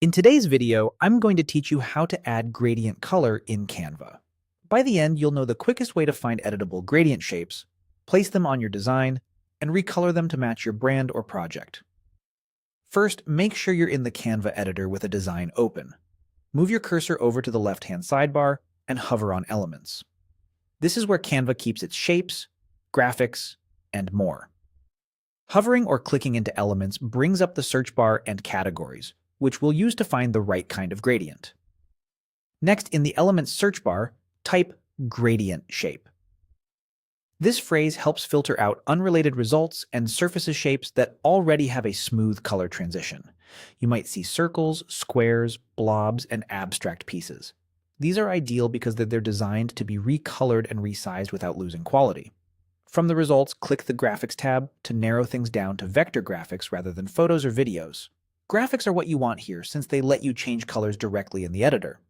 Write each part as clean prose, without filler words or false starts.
In today's video, I'm going to teach you how to add gradient color in Canva. By the end, you'll know the quickest way to find editable gradient shapes, place them on your design, and recolor them to match your brand or project. First, make sure you're in the Canva editor with a design open. Move your cursor over to the left-hand sidebar and hover on Elements. This is where Canva keeps its shapes, graphics, and more. Hovering or clicking into Elements brings up the search bar and categories, which we'll use to find the right kind of gradient. Next, in the Elements search bar, type Gradient Shape. This phrase helps filter out unrelated results and surfaces shapes that already have a smooth color transition. You might see circles, squares, blobs, and abstract pieces. These are ideal because they're designed to be recolored and resized without losing quality. From the results, click the Graphics tab to narrow things down to vector graphics rather than photos or videos. Graphics are what you want here since they let you change colors directly in the editor.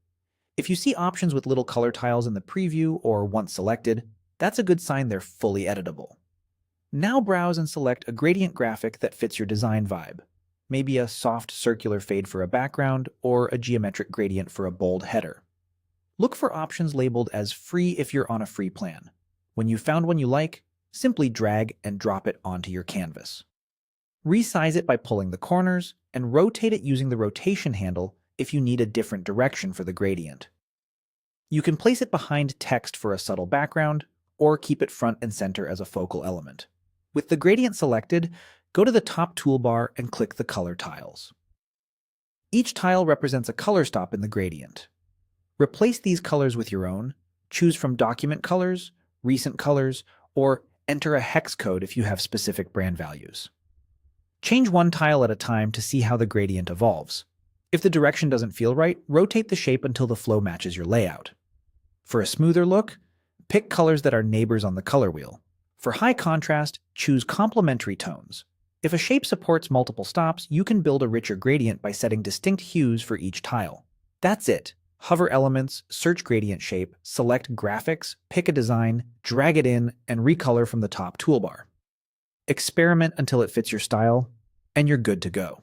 If you see options with little color tiles in the preview or once selected, that's a good sign they're fully editable. Now browse and select a gradient graphic that fits your design vibe. Maybe a soft circular fade for a background or a geometric gradient for a bold header. Look for options labeled as free if you're on a free plan. When you've found one you like, simply drag and drop it onto your canvas. Resize it by pulling the corners and rotate it using the rotation handle if you need a different direction for the gradient. You can place it behind text for a subtle background or keep it front and center as a focal element. With the gradient selected, go to the top toolbar and click the color tiles. Each tile represents a color stop in the gradient. Replace these colors with your own, choose from document colors, recent colors, or enter a hex code if you have specific brand values. Change one tile at a time to see how the gradient evolves. If the direction doesn't feel right, rotate the shape until the flow matches your layout. For a smoother look, pick colors that are neighbors on the color wheel. For high contrast, choose complementary tones. If a shape supports multiple stops, you can build a richer gradient by setting distinct hues for each tile. That's it. Hover Elements, search Gradient Shape, select Graphics, pick a design, drag it in, and recolor from the top toolbar. Experiment until it fits your style, and you're good to go.